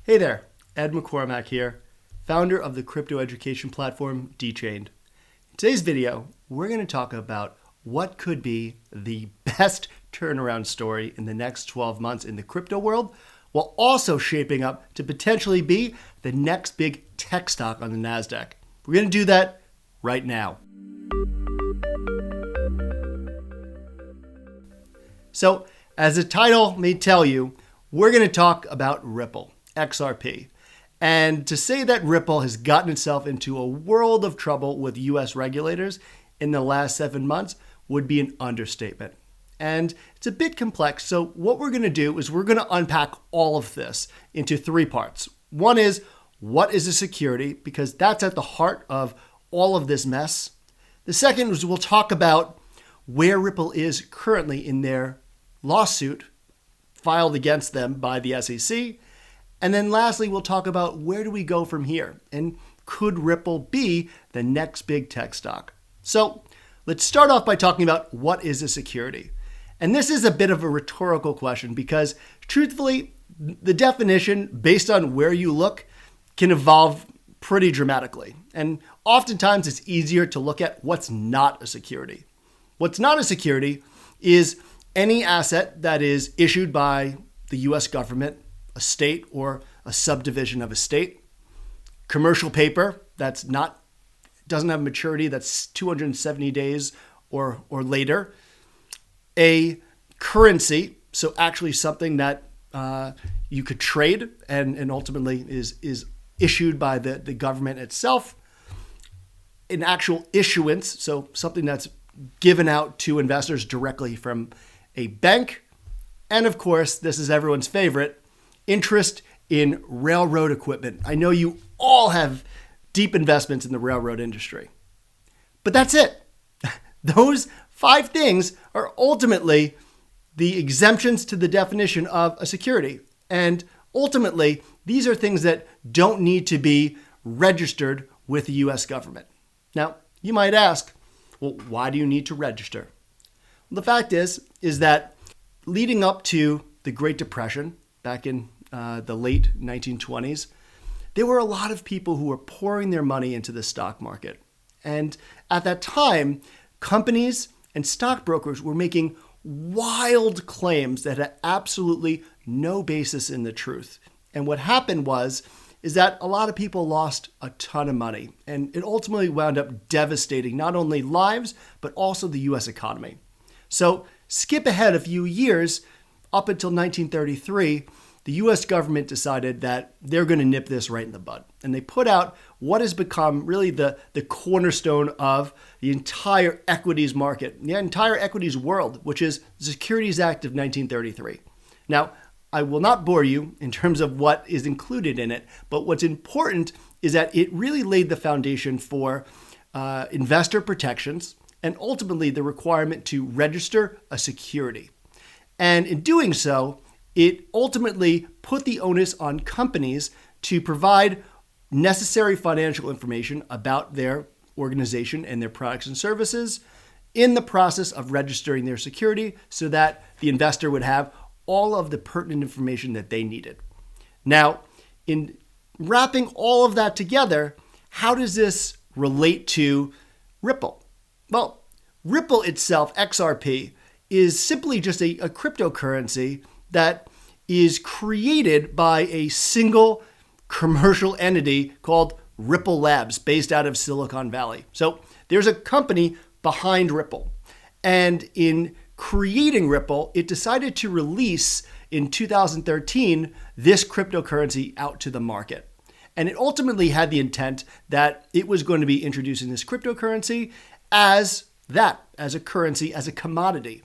Hey there, Ed McCormack here, founder of the crypto education platform Dchained. In today's video, we're going to talk about what could be the best turnaround story in the next 12 months in the crypto world, while also shaping up to potentially be the next big tech stock on the NASDAQ. We're going to do that right now. So, as the title may tell you, we're going to talk about Ripple. XRP. And to say that Ripple has gotten itself into a world of trouble with US regulators in the last 7 months would be an understatement. And it's a bit complex. So what we're going to do is we're going to unpack all of this into 3 parts. One is, what is a security? Because that's at the heart of all of this mess. The second is we'll talk about where Ripple is currently in their lawsuit filed against them by the SEC. And then lastly, we'll talk about where do we go from here, and could Ripple be the next big tech stock? So let's start off by talking about what is a security. And this is a bit of a rhetorical question because truthfully, the definition based on where you look can evolve pretty dramatically. And oftentimes it's easier to look at what's not a security. What's not a security is any asset that is issued by the US government, a state, or a subdivision of a state. Commercial paper that's doesn't have maturity that's 270 days or later. A currency, so actually something that you could trade and ultimately is issued by the government itself. An actual issuance, so something that's given out to investors directly from a bank. And of course, this is everyone's favorite, interest in railroad equipment. I know you all have deep investments in the railroad industry. But that's it. Those 5 things are ultimately the exemptions to the definition of a security. And ultimately, these are things that don't need to be registered with the US government. Now, you might ask, well, why do you need to register? Well, the fact is that leading up to the Great Depression, back in the late 1920s, there were a lot of people who were pouring their money into the stock market. And at that time, companies and stockbrokers were making wild claims that had absolutely no basis in the truth. And what happened is that a lot of people lost a ton of money. And it ultimately wound up devastating not only lives, but also the US economy. So skip ahead a few years, up until 1933, the US government decided that they're going to nip this right in the bud. And they put out what has become really the cornerstone of the entire equities market, the entire equities world, which is the Securities Act of 1933. Now, I will not bore you in terms of what is included in it, but what's important is that it really laid the foundation for investor protections and ultimately the requirement to register a security. And in doing so, it ultimately put the onus on companies to provide necessary financial information about their organization and their products and services in the process of registering their security so that the investor would have all of the pertinent information that they needed. Now, in wrapping all of that together, how does this relate to Ripple? Well, Ripple itself, XRP, is simply just a cryptocurrency that is created by a single commercial entity called Ripple Labs, based out of Silicon Valley. So there's a company behind Ripple. And in creating Ripple, it decided to release in 2013 this cryptocurrency out to the market. And it ultimately had the intent that it was going to be introducing this cryptocurrency as a currency, as a commodity.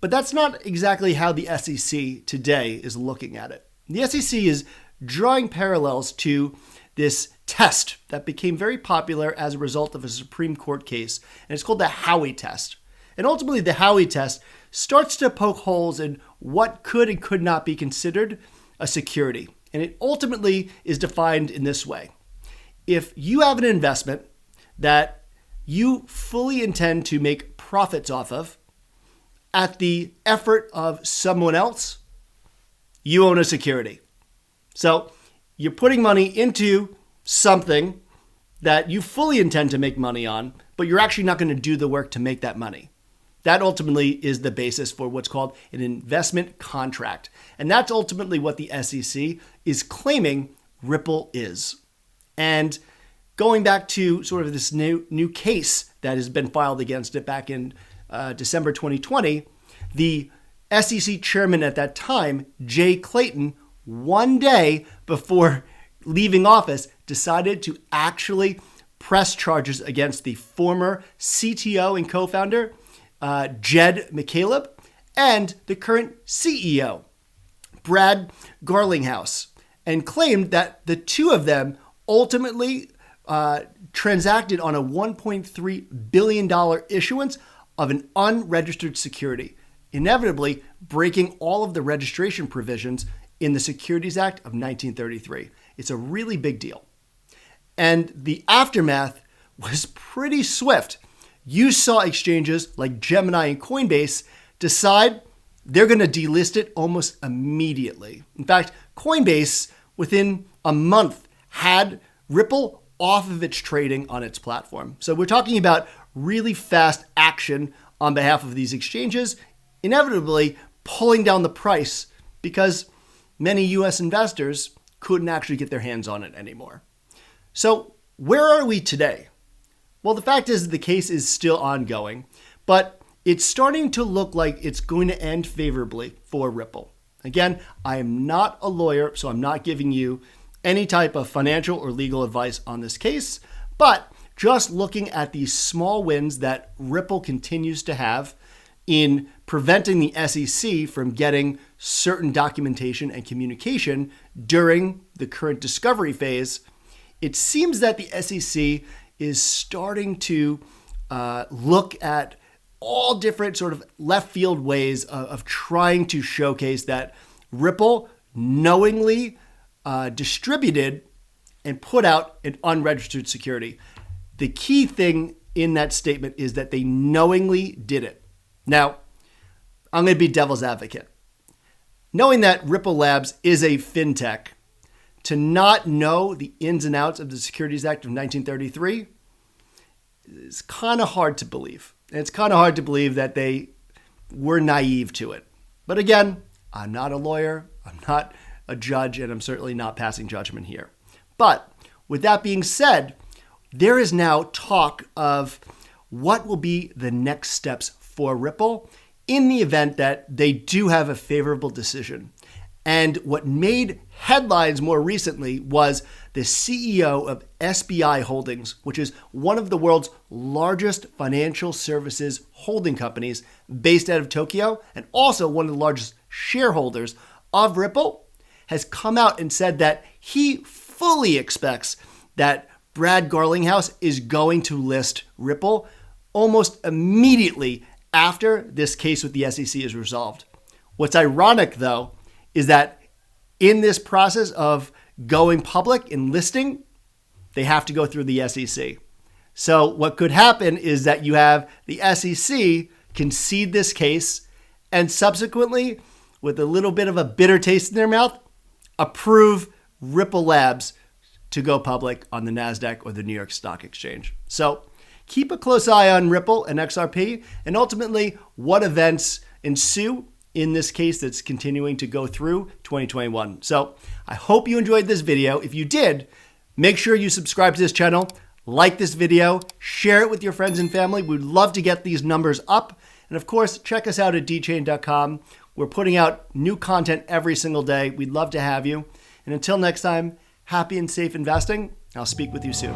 But that's not exactly how the SEC today is looking at it. The SEC is drawing parallels to this test that became very popular as a result of a Supreme Court case, and it's called the Howie Test. And ultimately, the Howie Test starts to poke holes in what could and could not be considered a security. And it ultimately is defined in this way. If you have an investment that you fully intend to make profits off of at the effort of someone else, you own a security. So you're putting money into something that you fully intend to make money on, but you're actually not going to do the work to make that money. That ultimately is the basis for what's called an investment contract. And that's ultimately what the SEC is claiming Ripple is. And going back to sort of this new case that has been filed against it back in December 2020, the SEC chairman at that time, Jay Clayton, one day before leaving office, decided to actually press charges against the former CTO and co-founder, Jed McCaleb, and the current CEO, Brad Garlinghouse, and claimed that the two of them ultimately transacted on a $1.3 billion issuance of an unregistered security, inevitably breaking all of the registration provisions in the Securities Act of 1933. It's a really big deal. And the aftermath was pretty swift. You saw exchanges like Gemini and Coinbase decide they're going to delist it almost immediately. In fact, Coinbase, within a month, had Ripple off of its trading on its platform. So we're talking about really fast action on behalf of these exchanges, inevitably pulling down the price because many US investors couldn't actually get their hands on it anymore. So where are we today? Well, the fact is the case is still ongoing, but it's starting to look like it's going to end favorably for Ripple. Again, I am not a lawyer, so I'm not giving you any type of financial or legal advice on this case, but just looking at these small wins that Ripple continues to have in preventing the SEC from getting certain documentation and communication during the current discovery phase, it seems that the SEC is starting to look at all different sort of left field ways of trying to showcase that Ripple knowingly distributed and put out an unregistered security. The key thing in that statement is that they knowingly did it. Now, I'm going to be devil's advocate. Knowing that Ripple Labs is a fintech, to not know the ins and outs of the Securities Act of 1933 is kind of hard to believe. And it's kind of hard to believe that they were naive to it. But again, I'm not a lawyer, I'm not a judge, and I'm certainly not passing judgment here. But with that being said, there is now talk of what will be the next steps for Ripple in the event that they do have a favorable decision. And what made headlines more recently was the CEO of SBI Holdings, which is one of the world's largest financial services holding companies based out of Tokyo, and also one of the largest shareholders of Ripple, has come out and said that he fully expects that Brad Garlinghouse is going to list Ripple almost immediately after this case with the SEC is resolved. What's ironic, though, is that in this process of going public and listing, they have to go through the SEC. So what could happen is that you have the SEC concede this case and subsequently, with a little bit of a bitter taste in their mouth, approve Ripple Labs to go public on the NASDAQ or the New York Stock Exchange. So keep a close eye on Ripple and XRP and ultimately what events ensue in this case that's continuing to go through 2021. So I hope you enjoyed this video. If you did, make sure you subscribe to this channel, like this video, share it with your friends and family. We'd love to get these numbers up. And of course, check us out at Dchained.com. We're putting out new content every single day. We'd love to have you. And until next time, happy and safe investing. I'll speak with you soon.